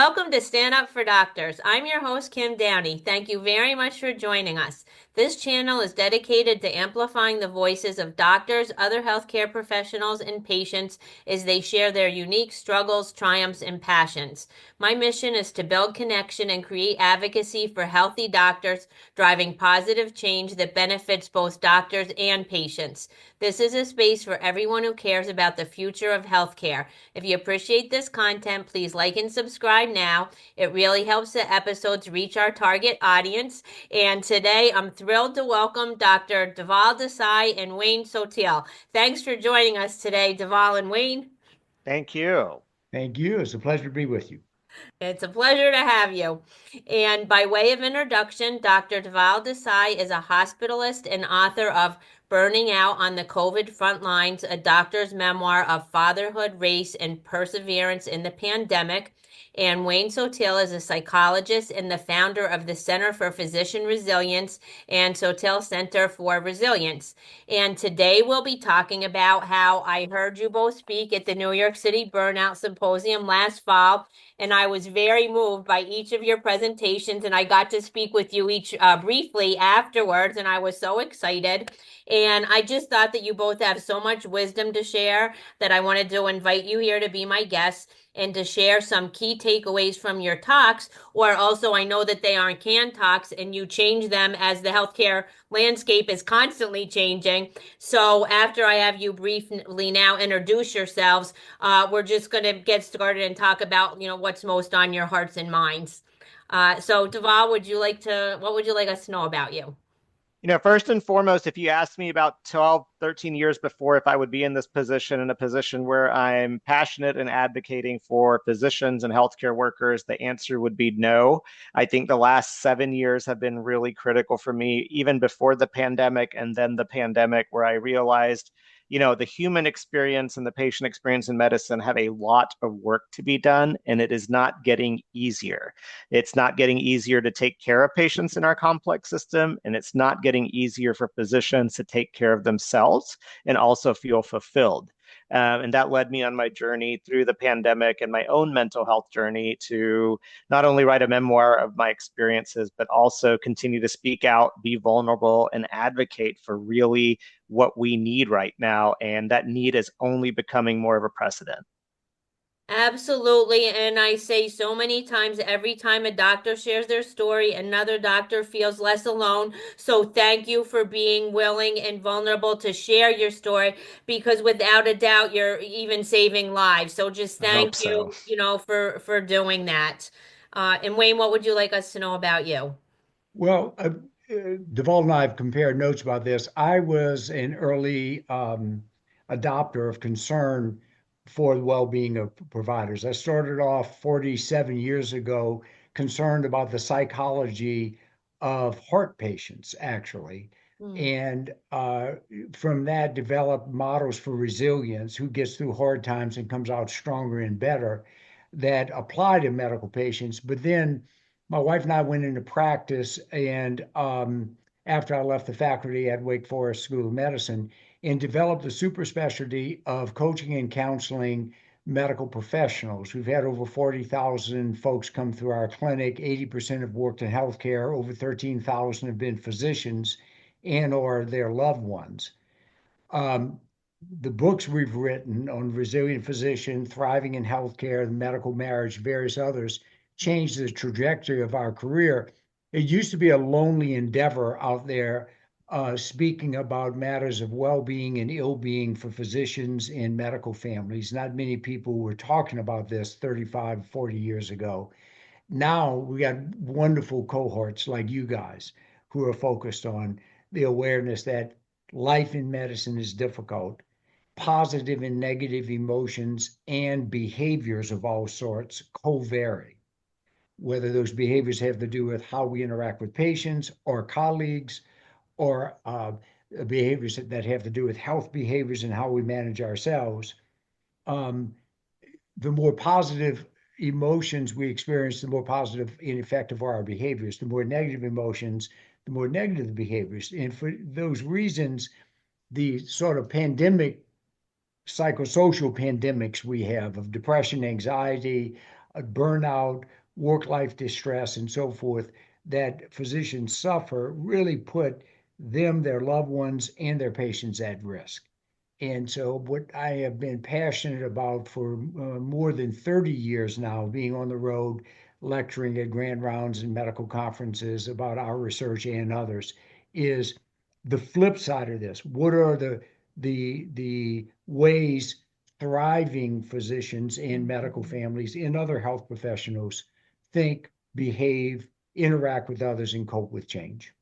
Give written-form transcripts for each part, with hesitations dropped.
Welcome to Stand Up for Doctors. I'm your host, Kim Downey. Thank you very much for joining us. This channel is dedicated to amplifying the voices of doctors, other healthcare professionals, and patients as they share their unique struggles, triumphs, and passions. My mission is to build connection and create advocacy for healthy doctors, driving positive change that benefits both doctors and patients. This is a space for everyone who cares about the future of healthcare. If you appreciate this content, please like and subscribe now. It really helps the episodes reach our target audience. And today I'm thrilled to welcome Dr. Dhaval Desai and Wayne Sotile. Thanks for joining us today, Dhaval and Wayne. Thank you. Thank you. It's a pleasure to be with you. It's a pleasure to have you. And by way of introduction, Dr. Dhaval Desai is a hospitalist and author of Burning Out on the COVID Front Lines, a doctor's memoir of fatherhood, race, and perseverance in the pandemic. And Wayne Sotile is a psychologist and the founder of the Center for Physician Resilience and Sotile Center for Resilience. And today we'll be talking about how I heard you both speak at the New York City Burnout Symposium last fall, and I was very moved by each of your presentations, and I got to speak with you each briefly afterwards, and I was so excited. And I just thought that you both have so much wisdom to share that I wanted to invite you here to be my guest and to share some key takeaways from your talks, or also I know that they aren't canned talks and you change them as the healthcare landscape is constantly changing. So after I have you briefly now introduce yourselves, we're just going to get started and talk about, what's most on your hearts and minds. So Dhaval, what would you like us to know about you? First and foremost, if you asked me about 12, 13 years before if I would be in this position, in a position where I'm passionate and advocating for physicians and healthcare workers, the answer would be no. I think the last 7 years have been really critical for me, even before the pandemic and then the pandemic, where I realized the human experience and the patient experience in medicine have a lot of work to be done, and it is not getting easier. It's not getting easier to take care of patients in our complex system, and it's not getting easier for physicians to take care of themselves and also feel fulfilled. And that led me on my journey through the pandemic and my own mental health journey to not only write a memoir of my experiences, but also continue to speak out, be vulnerable, and advocate for really what we need right now. And that need is only becoming more of a precedent. Absolutely. And I say so many times, every time a doctor shares their story, another doctor feels less alone. So thank you for being willing and vulnerable to share your story, because without a doubt, you're even saving lives. So just I hope thank so. you, for doing that. And Wayne, what would you like us to know about you? Well, Deval and I have compared notes about this. I was an early adopter of concern for the well-being of providers. I started off 47 years ago concerned about the psychology of heart patients, actually. Hmm. And from that, developed models for resilience, who gets through hard times and comes out stronger and better, that apply to medical patients. But then my wife and I went into practice, and after I left the faculty at Wake Forest School of Medicine, and developed a super specialty of coaching and counseling medical professionals. We've had over 40,000 folks come through our clinic. 80% have worked in healthcare. Over 13,000 have been physicians and or their loved ones. Um, the books we've written on resilient physician, thriving in healthcare, the medical marriage, various others, changed the trajectory of our career. It used to be a lonely endeavor out there, speaking about matters of well-being and ill-being for physicians and medical families. Not many people were talking about this 35, 40 years ago. Now we got wonderful cohorts like you guys who are focused on the awareness that life in medicine is difficult. Positive and negative emotions and behaviors of all sorts co-vary, whether those behaviors have to do with how we interact with patients or colleagues, or behaviors that have to do with health behaviors and how we manage ourselves. Um, the more positive emotions we experience, the more positive and effective are our behaviors. The more negative emotions, the more negative the behaviors. And for those reasons, the sort of pandemic, psychosocial pandemics we have of depression, anxiety, burnout, work-life distress, and so forth that physicians suffer really put them, their loved ones, and their patients at risk. And so, what I have been passionate about for more than 30 years now, being on the road, lecturing at grand rounds and medical conferences about our research and others, is the flip side of this. What are the ways thriving physicians and medical families and other health professionals think, behave, interact with others, and cope with change?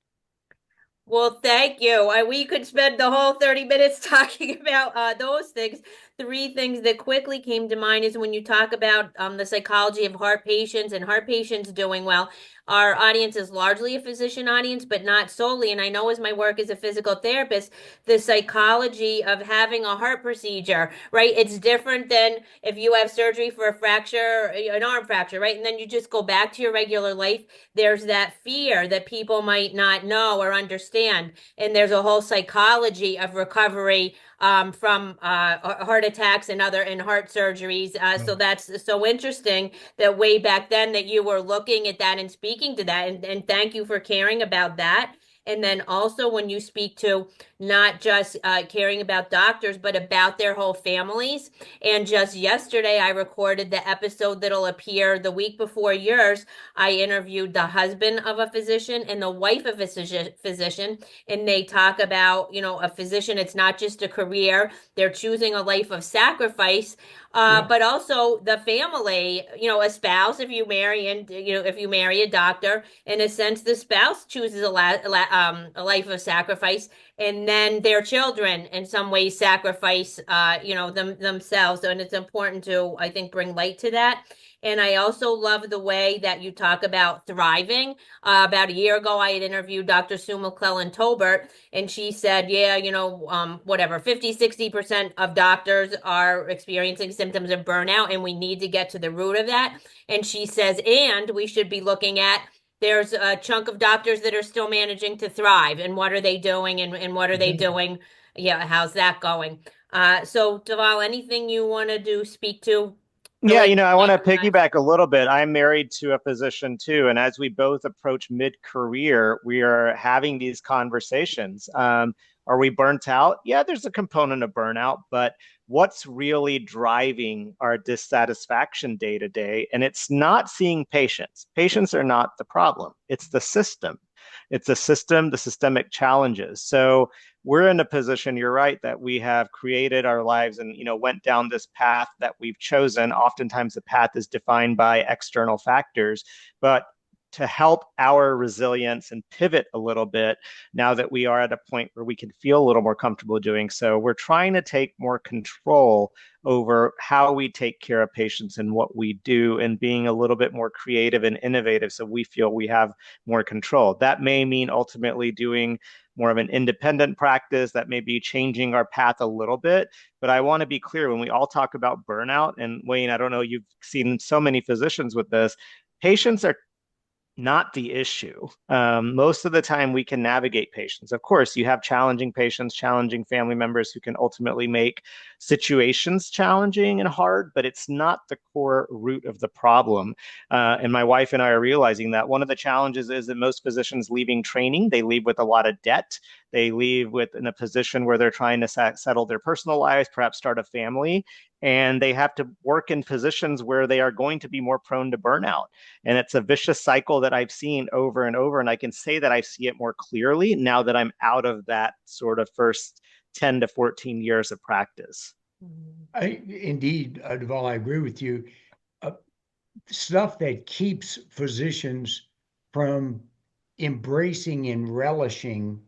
Well, thank you. We could spend the whole 30 minutes talking about those things. Three things that quickly came to mind is when you talk about the psychology of heart patients and heart patients doing well. Our audience is largely a physician audience, but not solely. And I know as my work as a physical therapist, the psychology of having a heart procedure, right? It's different than if you have surgery for a fracture, an arm fracture, right? And then you just go back to your regular life. There's that fear that people might not know or understand. And there's a whole psychology of recovery from heart attacks and other and heart surgeries. So that's so interesting that way back then that you were looking at that and speaking to that. And thank you for caring about that. And then also when you speak to not just caring about doctors, but about their whole families. And just yesterday, I recorded the episode that'll appear the week before yours. I interviewed the husband of a physician and the wife of a physician, and they talk about, a physician, it's not just a career, they're choosing a life of sacrifice. Yeah. But also the family, a spouse, if you marry and, if you marry a doctor, in a sense, the spouse chooses a life of sacrifice, and then their children in some ways sacrifice, themselves. And it's important to, I think, bring light to that. And I also love the way that you talk about thriving. About a year ago, I had interviewed Dr. Sue McClellan-Tolbert, and she said, yeah, whatever, 50-60% of doctors are experiencing symptoms of burnout, and we need to get to the root of that. And she says, and we should be looking at there's a chunk of doctors that are still managing to thrive, and what are they doing, and what are they Exactly. doing? Yeah, how's that going? So Dhaval, anything you want to speak to Yeah, related I to want to Dr. Desai? piggyback a little bit. I'm married to a physician too, and as we both approach mid-career, we are having these conversations. Are we burnt out? Yeah, there's a component of burnout, but what's really driving our dissatisfaction day to day? And it's not seeing patients. Patients are not the problem. It's the system. It's the system, the systemic challenges. So we're in a position, you're right, that we have created our lives and went down this path that we've chosen. Oftentimes the path is defined by external factors, but to help our resilience and pivot a little bit now that we are at a point where we can feel a little more comfortable doing so, we're trying to take more control over how we take care of patients and what we do, and being a little bit more creative and innovative so we feel we have more control. That may mean ultimately doing more of an independent practice, that may be changing our path a little bit. But I want to be clear, when we all talk about burnout, and Wayne, I don't know, you've seen so many physicians with this, patients are not the issue. Most of the time, we can navigate patients. Of course, you have challenging patients, challenging family members who can ultimately make situations challenging and hard, but it's not the core root of the problem. And my wife and I are realizing that one of the challenges is that most physicians leaving training, they leave with a lot of debt. They leave with in a position where they're trying to settle their personal lives, perhaps start a family, and they have to work in positions where they are going to be more prone to burnout. And it's a vicious cycle that I've seen over and over. And I can say that I see it more clearly now that I'm out of that sort of first 10 to 14 years of practice. Indeed, Dhaval, I agree with you. Uh, Stuff that keeps physicians from embracing and relishing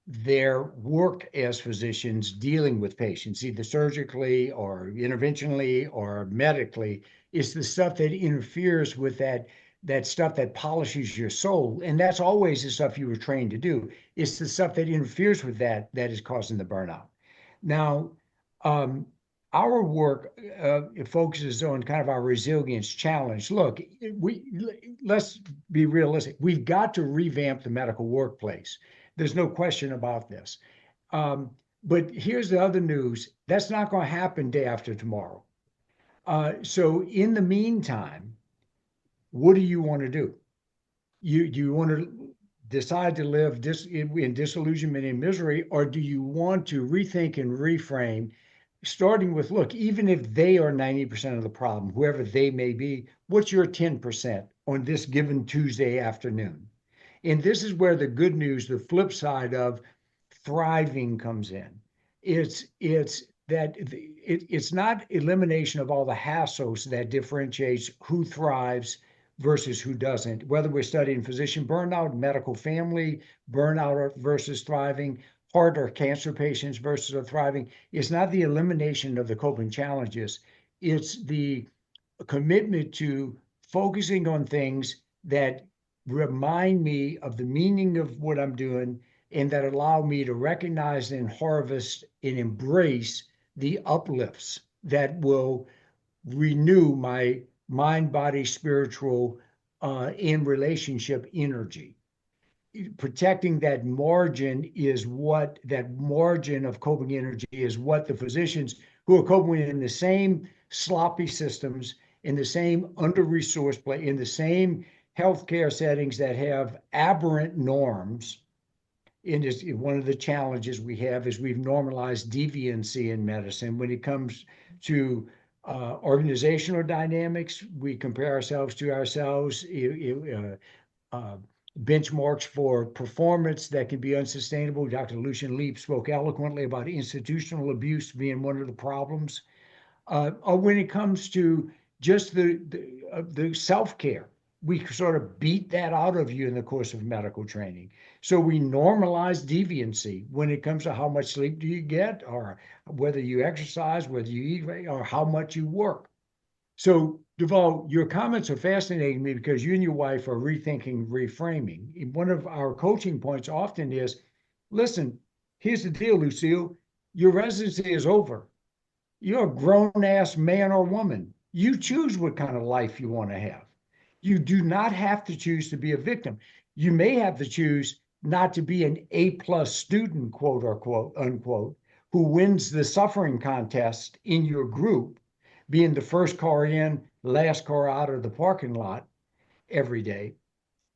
their work as physicians dealing with patients, either surgically or interventionally or medically, is the stuff that interferes with that stuff that polishes your soul. And that's always the stuff you were trained to do. It's the stuff that interferes with that is causing the burnout. Now, um, our work it focuses on kind of our resilience challenge. Look, let's be realistic. We've got to revamp the medical workplace. There's no question about this. Um, but here's the other news. That's not going to happen day after tomorrow. So in the meantime, what do you want to do? You want to decide to live in disillusionment and misery, or do you want to rethink and reframe, starting with, look, even if they are 90% of the problem, whoever they may be, what's your 10% on this given Tuesday afternoon? And this is where the good news, the flip side of thriving comes in. It's not elimination of all the hassles that differentiates who thrives versus who doesn't. Whether we're studying physician burnout, medical family burnout versus thriving, heart or cancer patients versus a thriving, it's not the elimination of the coping challenges. It's the commitment to focusing on things that remind me of the meaning of what I'm doing and that allow me to recognize and harvest and embrace the uplifts that will renew my mind, body, spiritual, and relationship energy. Protecting that margin of coping energy is what the physicians who are coping in the same sloppy systems, in the same under-resourced place, in the same healthcare settings that have aberrant norms. One of the challenges we have is we've normalized deviancy in medicine. When it comes to organizational dynamics, we compare ourselves to ourselves. Benchmarks for performance that can be unsustainable. Dr. Lucian Leap spoke eloquently about institutional abuse being one of the problems. Or when it comes to just the self-care, we sort of beat that out of you in the course of medical training. So we normalize deviancy when it comes to how much sleep do you get, or whether you exercise, whether you eat, or how much you work. So, Dhaval, your comments are fascinating me because you and your wife are rethinking, reframing. One of our coaching points often is, listen, here's the deal, Lucille. Your residency is over. You're a grown-ass man or woman. You choose what kind of life you want to have. You do not have to choose to be a victim. You may have to choose not to be an A-plus student, quote unquote, who wins the suffering contest in your group, being the first car in, last car out of the parking lot every day.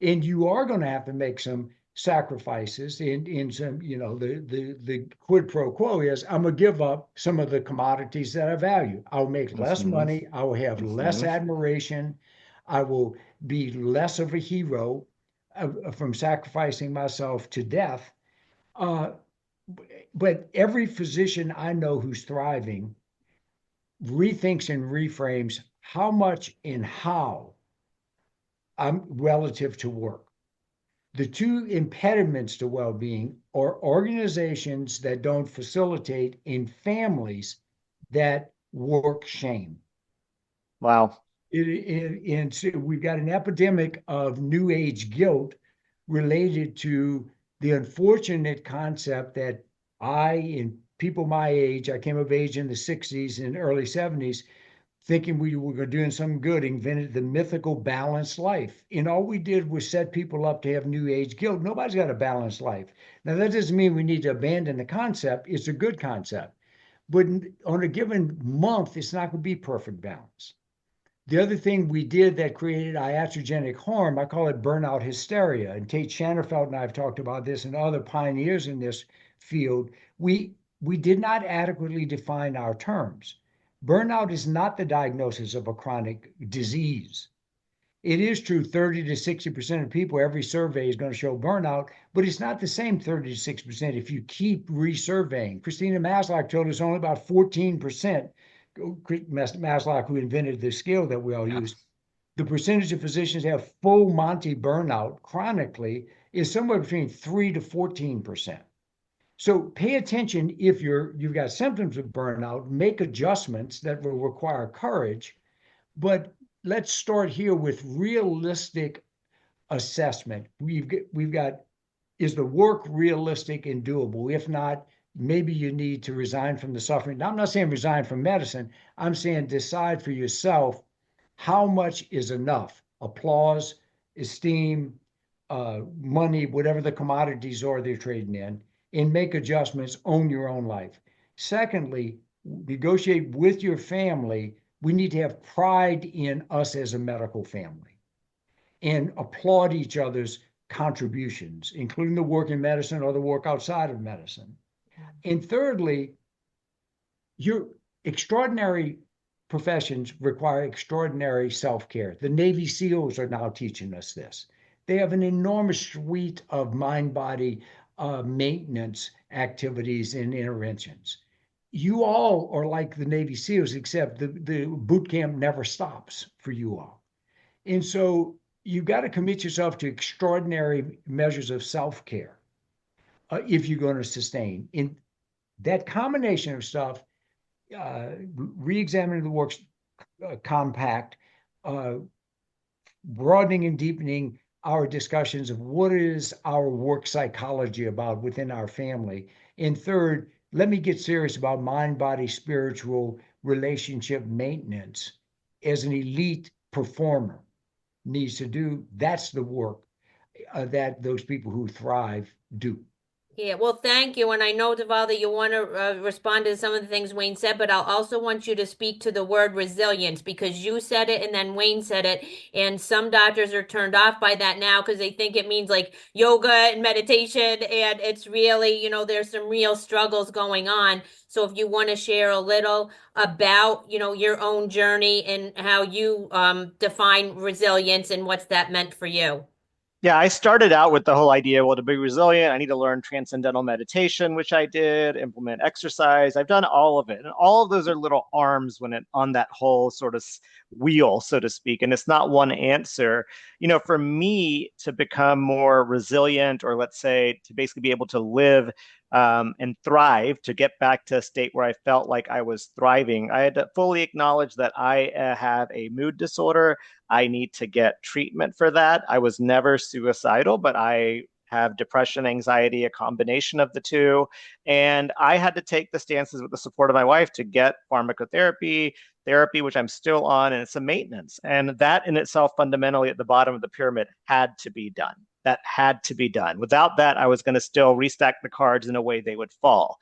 And you are going to have to make some sacrifices in some, the quid pro quo is I'm going to give up some of the commodities that I value. I'll make less money. I will have less admiration. I will be less of a hero from sacrificing myself to death. But every physician I know who's thriving rethinks and reframes how much and how I'm relative to work. The two impediments to well-being are organizations that don't facilitate and families that work shame. Wow. And so we've got an epidemic of new age guilt related to the unfortunate concept that and people my age, I came of age in the 60s and early 70s, thinking we were doing something good, invented the mythical balanced life. And all we did was set people up to have new age guilt. Nobody's got a balanced life. Now, that doesn't mean we need to abandon the concept. It's a good concept. But on a given month, it's not going to be perfect balance. The other thing we did that created iatrogenic harm, I call it burnout hysteria. And Tate Shanafelt and I have talked about this, and other pioneers in this field. We did not adequately define our terms. Burnout is not the diagnosis of a chronic disease. It is true 30 to 60% of people, every survey is going to show burnout, but it's not the same 30 to 6% if you keep resurveying. Christina Maslach told us only about 14%, Maslach, who invented the scale that we all use, the percentage of physicians have full Monty burnout chronically is somewhere between 3 to 14%. So pay attention if you've got symptoms of burnout, make adjustments that will require courage, but let's start here with realistic assessment. We've got, is the work realistic and doable? If not, maybe you need to resign from the suffering. Now, I'm not saying resign from medicine. I'm saying decide for yourself how much is enough. Applause, esteem, money, whatever the commodities are they're trading in, and make adjustments, own your own life. Secondly, negotiate with your family. We need to have pride in us as a medical family. and applaud each other's contributions, including the work in medicine or the work outside of medicine. And thirdly, your extraordinary professions require extraordinary self-care. The Navy SEALs are now teaching us this. They have an enormous suite of mind-body maintenance activities and interventions. You all are like the Navy SEALs, except the boot camp never stops for you all. And so you've got to commit yourself to extraordinary measures of self-care if you're going to sustain. In that combination of stuff, re-examining the works compact, broadening and deepening our discussions of what is our work psychology about within our family. And third, let me get serious about mind, body, spiritual relationship maintenance as an elite performer needs to do. That's the work that those people who thrive do. Yeah, well, thank you. And I know, Dhaval, that you want to respond to some of the things Wayne said, but I'll also want you to speak to the word resilience because you said it and then Wayne said it. And some doctors are turned off by that now because they think it means like yoga and meditation. And it's really, there's some real struggles going on. So if you want to share a little about, your own journey and how you define resilience and what's that meant for you. Yeah, I started out with the whole idea, well, to be resilient, I need to learn transcendental meditation, which I did, implement exercise. I've done all of it. And all of those are little arms when it on that whole sort of wheel, so to speak. And it's not one answer. For me to become more resilient, or let's say to basically be able to live and thrive, to get back to a state where I felt like I was thriving, I had to fully acknowledge that I have a mood disorder. I need to get treatment for that. I was never suicidal, but I have depression, anxiety, a combination of the two. And I had to take the stances with the support of my wife to get pharmacotherapy, therapy, which I'm still on, and it's a maintenance. And that in itself, fundamentally at the bottom of the pyramid, had to be done. That had to be done. Without that, I was going to still restack the cards in a way they would fall.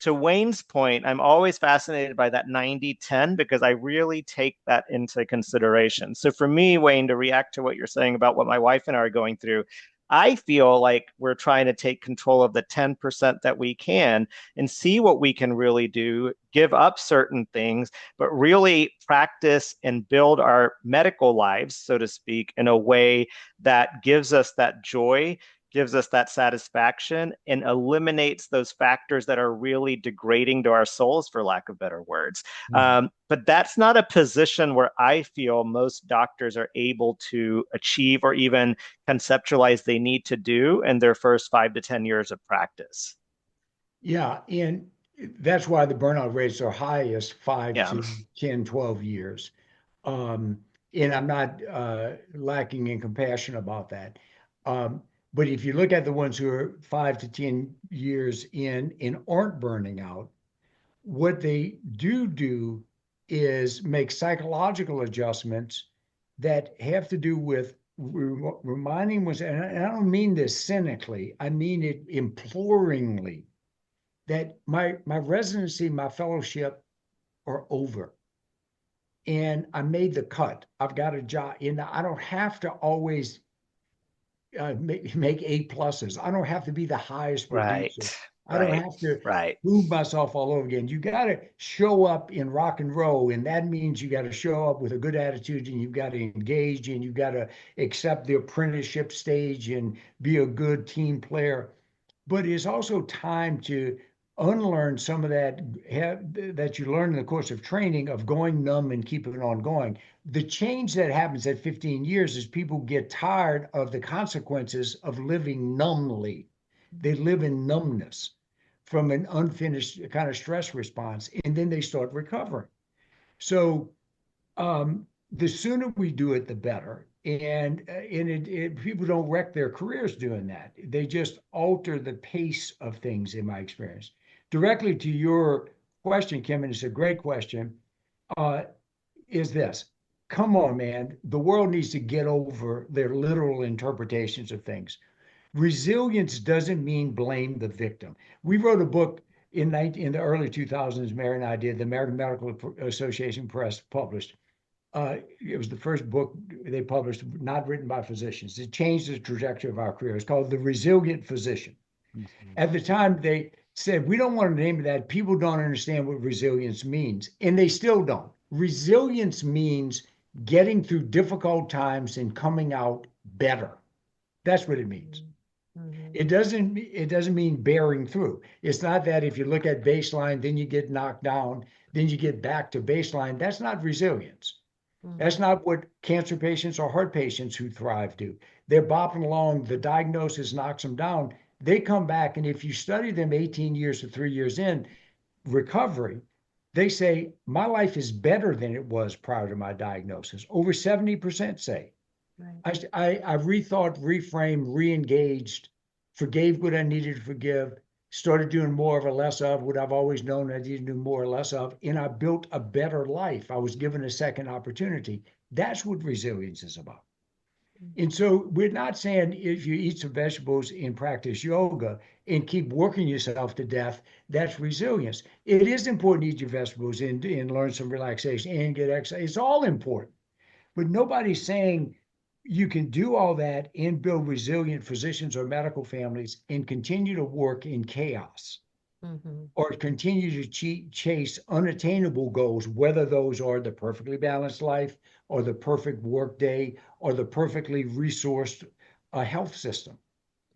To Wayne's point, I'm always fascinated by that 90-10 because I really take that into consideration. So for me, Wayne, to react to what you're saying about what my wife and I are going through, I feel like we're trying to take control of the 10% that we can and see what we can really do, give up certain things, but really practice and build our medical lives, so to speak, in a way that gives us that joy, gives us that satisfaction, and eliminates those factors that are really degrading to our souls, for lack of better words. But that's not a position where I feel most doctors are able to achieve or even conceptualize they need to do in their first 5 to 10 years of practice. Yeah, and that's why the burnout rates are highest 5 Yeah. to 10, 12 years. And I'm not lacking in compassion about that. But if you look at the ones who are 5 to 10 years in and aren't burning out, what they do is make psychological adjustments that have to do with reminding us, and I don't mean this cynically, I mean it imploringly, that my residency, my fellowship are over. And I made the cut. I've got a job, and I don't have to always make A pluses. I don't have to be the highest producer. I don't have to prove myself all over again. You got to show up in rock and roll, and that means you got to show up with a good attitude, and you've got to engage, and you've got to accept the apprenticeship stage and be a good team player. But it's also time to unlearn some of that that you learn in the course of training of going numb and keeping it on going. The change that happens at 15 years is people get tired of the consequences of living numbly. They live in numbness from an unfinished kind of stress response, and then they start recovering. So the sooner we do it, the better. And people don't wreck their careers doing that. They just alter the pace of things, in my experience. Directly to your question, Kim, and it's a great question, is this. Come on, man. The world needs to get over their literal interpretations of things. Resilience doesn't mean blame the victim. We wrote a book in the early 2000s, Mary and I did, the American Medical Association Press published, it was the first book they published, not written by physicians. It changed the trajectory of our career. It's called The Resilient Physician. Mhm. At the time, they said, we don't want to name it that. People don't understand what resilience means, and they still don't. Resilience means getting through difficult times and coming out better. That's what it means. Mhm. It doesn't mean bearing through. It's not that if you look at baseline, then you get knocked down, then you get back to baseline. That's not resilience. That's Mhm. not what cancer patients or heart patients who thrive do. They're bopping along, the diagnosis knocks them down. They come back, and if you study them 18 years to 3 years in recovery, they say, my life is better than it was prior to my diagnosis. Over 70% say. Right. I rethought, reframed, re-engaged, forgave what I needed to forgive, started doing more of or less of what I've always known I needed to do more or less of, and I built a better life. I was given a second opportunity. That's what resilience is about. And so we're not saying if you eat some vegetables and practice yoga and keep working yourself to death, that's resilience. It is important to eat your vegetables and learn some relaxation and get exercise. It's all important. But nobody's saying you can do all that and build resilient physicians or medical families and continue to work in chaos Mhm. or continue to chase unattainable goals, whether those are the perfectly balanced life or the perfect work day or the perfectly resourced health system.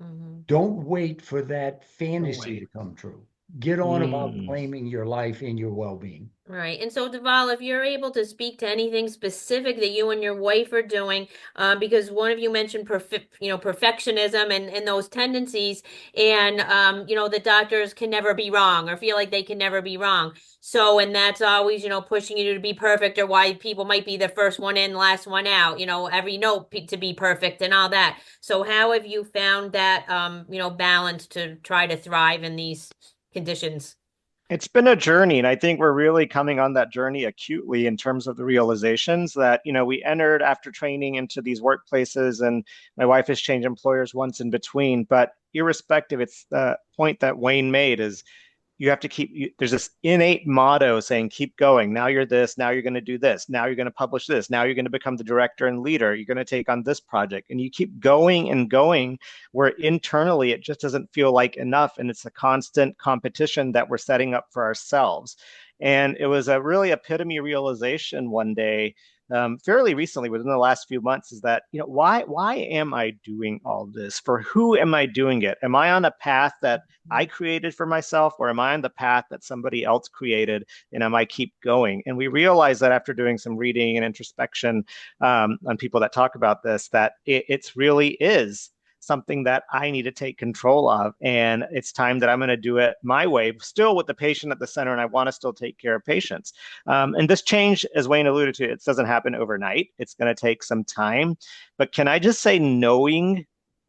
Mhm. Don't wait for that Don't fantasy wait. to come true. Get on about Mm. claiming your life and your well-being. Right. And so, Deval, if you're able to speak to anything specific that you and your wife are doing, because one of you mentioned perfectionism and those tendencies, and the doctors can never be wrong or feel like they can never be wrong. So, and that's always, pushing you to be perfect, or why people might be the first one in, last one out, every note to be perfect and all that. So, how have you found that balance to try to thrive in these conditions? It's been a journey, and I think we're really coming on that journey acutely in terms of the realizations that, we entered after training into these workplaces, and my wife has changed employers once in between. But irrespective, it's the point that Wayne made is you have to there's this innate motto saying keep going. Now you're this, now you're going to do this, now you're going to publish this, now you're going to become the director and leader, you're going to take on this project, and you keep going and going, where internally it just doesn't feel like enough, and it's a constant competition that we're setting up for ourselves. And it was a really epitome realization one day, fairly recently, within the last few months, is that why am I doing all this? For who am I doing it? Am I on a path that I created for myself, or am I on the path that somebody else created? And am I keep going? And we realize that after doing some reading and introspection on people that talk about this, that it's really is something that I need to take control of. And it's time that I'm going to do it my way, still with the patient at the center. And I want to still take care of patients. And this change, as Wayne alluded to, it doesn't happen overnight. It's going to take some time. But can I just say, knowing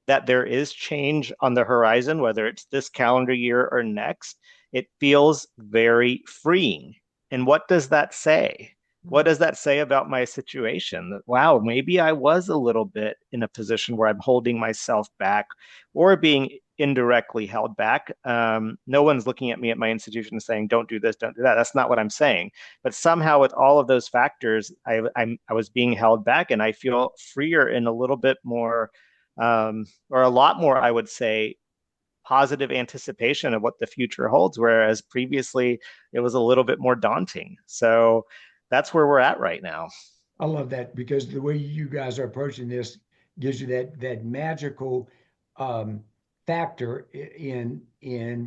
that there is change on the horizon, whether it's this calendar year or next, it feels very freeing. And what does that say? What does that say about my situation? That, wow, maybe I was a little bit in a position where I'm holding myself back or being indirectly held back. No one's looking at me at my institution saying, don't do this, don't do that. That's not what I'm saying. But somehow, with all of those factors, I was being held back, and I feel freer and a little bit more, or a lot more, I would say, positive anticipation of what the future holds, whereas previously it was a little bit more daunting. So that's where we're at right now. I love that because the way you guys are approaching this gives you that magical um, factor in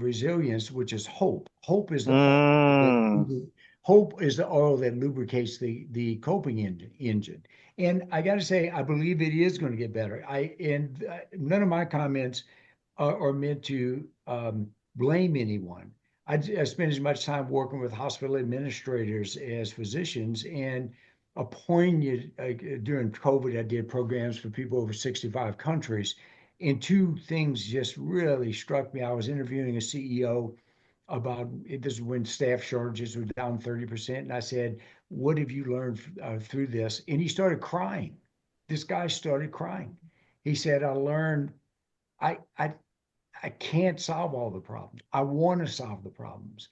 resilience, which is hope. Mm, Hope is the oil that lubricates the coping engine. And I got to say, I believe it is going to get better. None of my comments are meant to blame anyone. I spend as much time working with hospital administrators as physicians, and a poignant during COVID, I did programs for people over 65 countries, and two things just really struck me. I was interviewing a CEO about this is when staff shortages were down 30%, and I said, "What have you learned through this?" And he started crying. This guy started crying. He said, "I learned I I I can't solve all the problems. I want to solve the problems,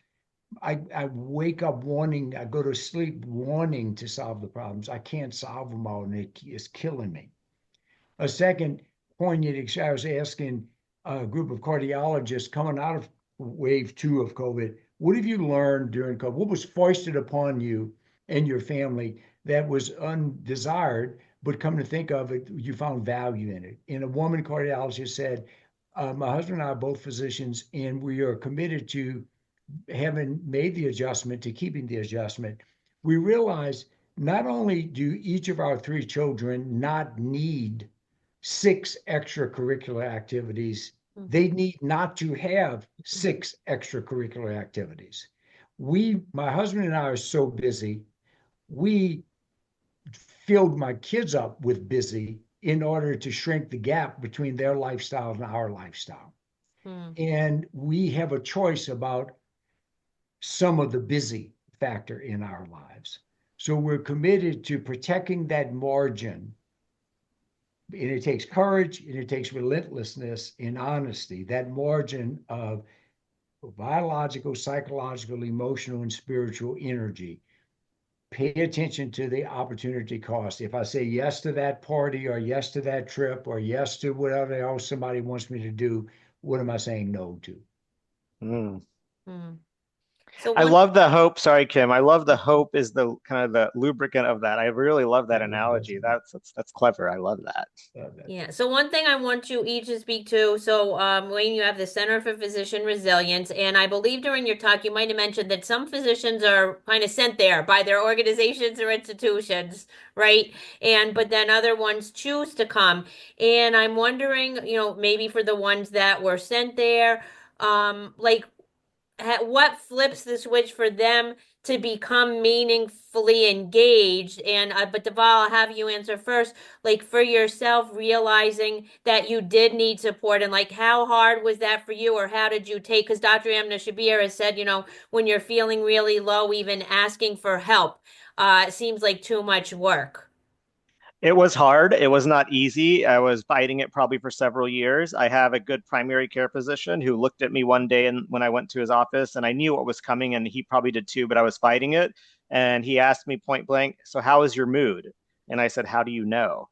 I wake up wanting, I go to sleep wanting to solve the problems. I can't solve them all, and it is killing me. A second poignant, I was asking a group of cardiologists coming out of wave 2 of COVID, what have you learned during COVID? What was foisted upon you and your family that was undesired, but come to think of it, you found value in it? And a woman cardiologist said, my husband and I are both physicians, and we are committed to having made the adjustment, to keeping the adjustment. We realize not only do each of our 3 children not need 6 extracurricular activities, they need not to have 6 extracurricular activities. My husband and I are so busy, we filled my kids up with busy in order to shrink the gap between their lifestyle and our lifestyle. Mm. And we have a choice about some of the busy factor in our lives. So we're committed to protecting that margin. And it takes courage and it takes relentlessness and honesty, that margin of biological, psychological, emotional, and spiritual energy. Pay attention to the opportunity cost. If I say yes to that party or yes to that trip or yes to whatever else somebody wants me to do, what am I saying no to? Mm. Mm. So I one, love the hope. Sorry, Kim. I love the hope is the kind of the lubricant of that. I really love that analogy. That's clever. I love that. yeah. So one thing I want you each to speak to. So, Wayne, you have the Center for Physician Resilience, and I believe during your talk you might have mentioned that some physicians are kind of sent there by their organizations or institutions, right? And but then other ones choose to come. And I'm wondering, maybe for the ones that were sent there, like what flips the switch for them to become meaningfully engaged? And but Deval, I'll have you answer first. Like for yourself, realizing that you did need support, and like how hard was that for you, or how did you take? Because Dr. Amna Shabir has said, when you're feeling really low, even asking for help, it seems like too much work. It was hard. It was not easy. I was fighting it probably for several years. I have a good primary care physician who looked at me one day and when I went to his office and I knew what was coming and he probably did too, but I was fighting it. And he asked me point blank, "So how is your mood?" And I said, "How do you know?"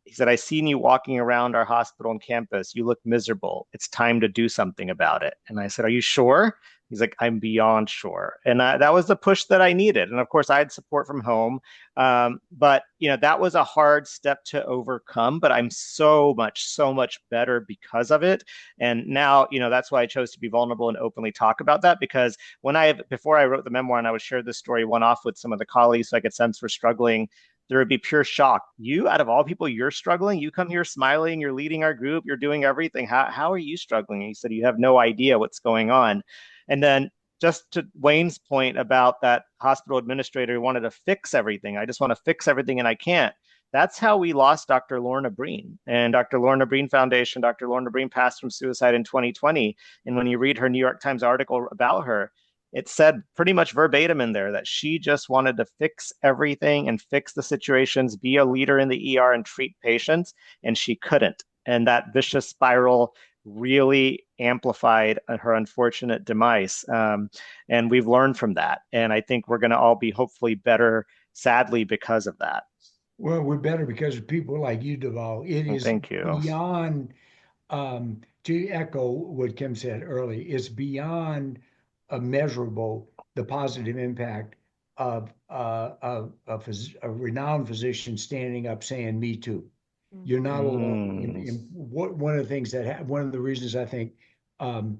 He said, "I seen you walking around our hospital and campus. You look miserable. It's time to do something about it." And I said, "Are you sure?" He's like, "I'm beyond sure." And that was the push that I needed. And of course, I had support from home. But, that was a hard step to overcome. But I'm so much better because of it. And now, that's why I chose to be vulnerable and openly talk about that. Because before I wrote the memoir and I would share this story one off with some of the colleagues so I could sense we're struggling, there would be pure shock. You, out of all people, you're struggling. You come here smiling. You're leading our group. You're doing everything. How are you struggling? And he said, "You have no idea what's going on." And then just to Wayne's point about that hospital administrator who wanted to fix everything. I just want to fix everything and I can't. That's how we lost Dr. Lorna Breen and Dr. Lorna Breen Foundation. Dr. Lorna Breen passed from suicide in 2020. And when you read her New York Times article about her, it said pretty much verbatim in there that she just wanted to fix everything and fix the situations, be a leader in the ER and treat patients, and she couldn't. And that vicious spiral really amplified her unfortunate demise. And we've learned from that. And I think we're going to all be hopefully better, sadly, because of that. Well, we're better because of people like you, Dhaval. It And is thank you. beyond, to echo what Kim said early, it's beyond immeasurable the positive impact of a renowned physician standing up saying, "Me too." You're not alone. Mm. One of the things one of the reasons I think um,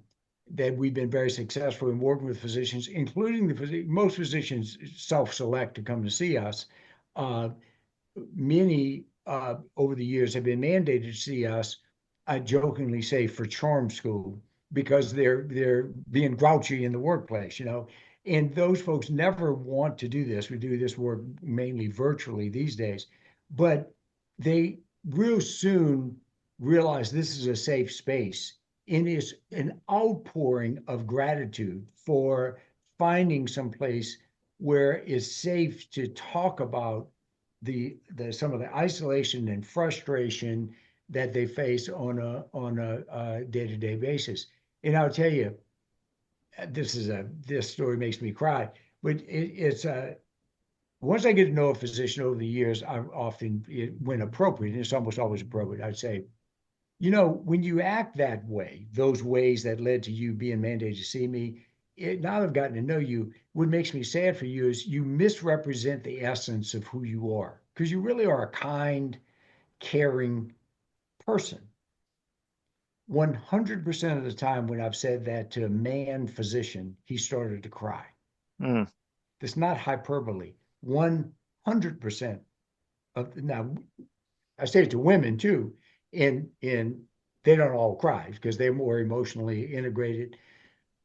that we've been very successful in working with physicians, including most physicians self-select to come to see us. Uh, Many over the years have been mandated to see us. I jokingly say for charm school because they're being grouchy in the workplace, And those folks never want to do this. We do this work mainly virtually these days, but they real soon realize this is a safe space and is an outpouring of gratitude for finding some place where it's safe to talk about the some of the isolation and frustration that they face on a day-to-day basis. And I'll tell you, this story makes me cry, but it's once I get to know a physician over the years, I often, when appropriate, and it's almost always appropriate, I'd say, when you act that way, those ways that led to you being mandated to see me, now I've gotten to know you. What makes me sad for you is you misrepresent the essence of who you are, because you really are a kind, caring person. 100% of the time when I've said that to a man physician, he started to cry. Mm. That's not hyperbole. 100% of now, I say it to women too, and they don't all cry because they're more emotionally integrated.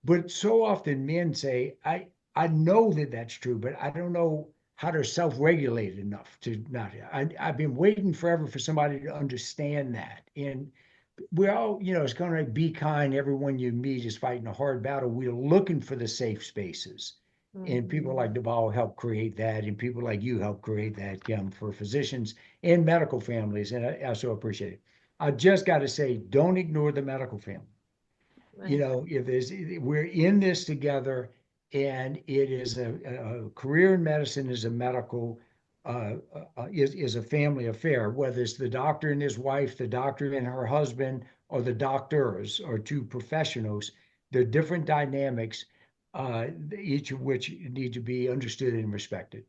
But so often men say, I know that that's true, but I don't know how to self-regulate enough to not. I've been waiting forever for somebody to understand that. And we all, it's kind of like be kind. Everyone you meet is fighting a hard battle. We're looking for the safe spaces. And people like Dhaval help create that, and people like you help create that, Kim, for physicians and medical families. And I so appreciate it. I just got to say, don't ignore the medical family. Right. If we're in this together, and it is a career in medicine is a medical is a family affair, whether it's the doctor and his wife, the doctor and her husband, or the doctors or two professionals. They're different dynamics, each of which need to be understood and respected.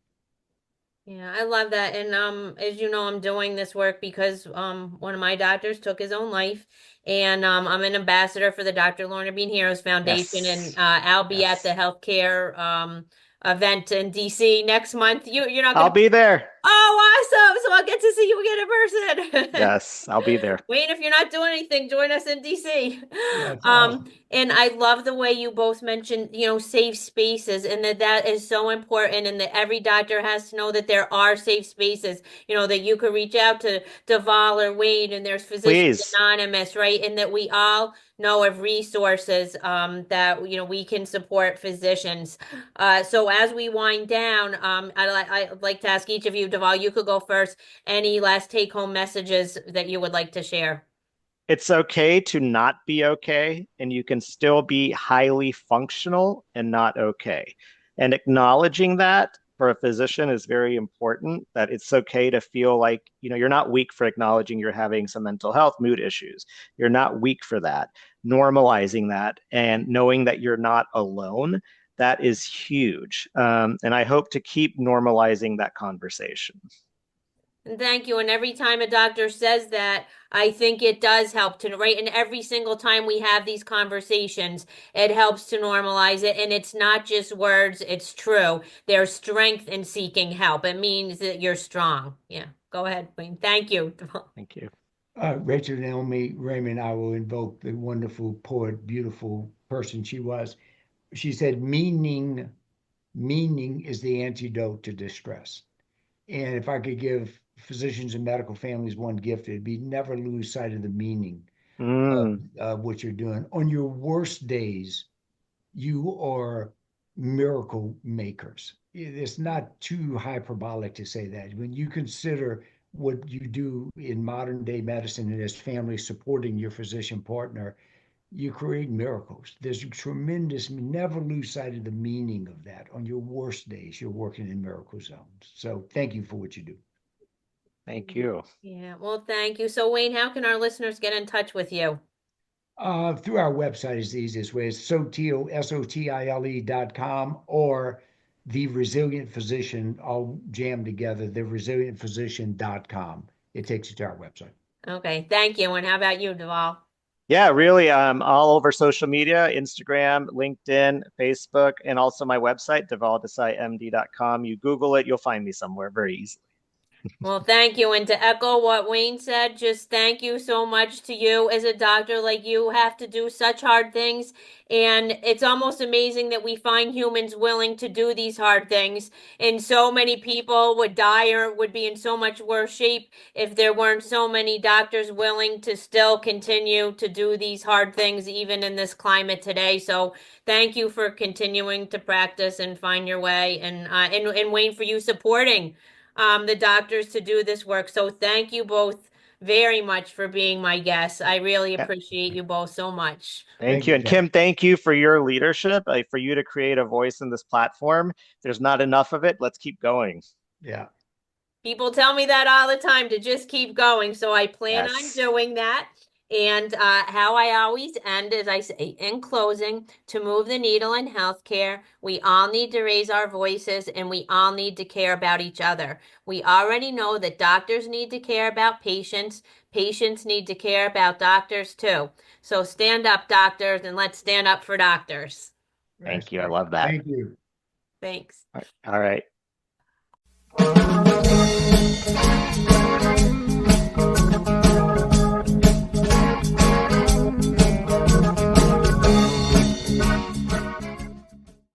Yeah, I love that. And as you know, I'm doing this work because one of my doctors took his own life. And I'm an ambassador for the Dr. Lorna Bean Heroes Foundation, and Yes. I'll be at the Yes. healthcare event in DC next month. You're not I'll gonna be there. Oh, awesome. So I'll get to see you again in person. Yes, I'll be there. Wayne, if you're not doing anything, join us in DC. That's awesome. And I love the way you both mentioned, safe spaces, and that is so important, and that every doctor has to know that there are safe spaces, that you could reach out to Val or Wayne, and there's Physicians Please. Anonymous, right? And that we all know of resources that we can support physicians. So as we wind down, I'd like to ask each of you, Dhaval, you could go first. Any last take-home messages that you would like to share? It's okay to not be okay, and you can still be highly functional and not okay. And acknowledging that for a physician is very important, that it's okay to feel like, you're not weak for acknowledging you're having some mental health mood issues. You're not weak for that. Normalizing that and knowing that you're not alone, that is huge. And I hope to keep normalizing that conversation. And thank you. And every time a doctor says that, I think it does help to, right? And every single time we have these conversations, it helps to normalize it. And it's not just words, it's true. There's strength in seeking help. It means that you're strong. Yeah. Go ahead, Wayne. Thank you. Thank you. Rachel Naomi Raymond, I will invoke the wonderful poet, beautiful person she was. She said, meaning is the antidote to distress. And if I could give physicians and medical families one gift, it'd be never lose sight of the meaning Mm. of what you're doing. On your worst days, you are miracle makers. It's not too hyperbolic to say that. When you consider what you do in modern day medicine and as families supporting your physician partner, you create miracles. There's a tremendous, never lose sight of the meaning of that. On your worst days, you're working in miracle zones. So thank you for what you do. Thank you. Yeah. Well, thank you. So, Wayne, how can our listeners get in touch with you? Through our website is the easiest way. It's Sotile, SOTILE.com, or The Resilient Physician, all jammed together, theresilientphysician.com. It takes you to our website. Okay. Thank you. And how about you, Dhaval? Yeah, really. All over social media, Instagram, LinkedIn, Facebook, and also my website, DhavalDesaiMD.com. You Google it, you'll find me somewhere very easily. Well, thank you. And to echo what Wayne said, just thank you so much to you as a doctor. Like, you have to do such hard things. And it's almost amazing that we find humans willing to do these hard things. And so many people would die or would be in so much worse shape if there weren't so many doctors willing to still continue to do these hard things, even in this climate today. So thank you for continuing to practice and find your way. And Wayne, for you supporting the doctors to do this work. So thank you both very much for being my guest. I really Yeah. appreciate you both so much. Thank you. And Kim, thank you for your leadership, for you to create a voice in this platform. There's not enough of it. Let's keep going. Yeah. People tell me that all the time to just keep going. So I plan on Yes. doing that. And how I always end is I say, in closing, to move the needle in healthcare, we all need to raise our voices and we all need to care about each other. We already know that doctors need to care about patients. Patients need to care about doctors too. So stand up, doctors, and let's stand up for doctors. Thank you. I love that. Thank you. Thanks. All right.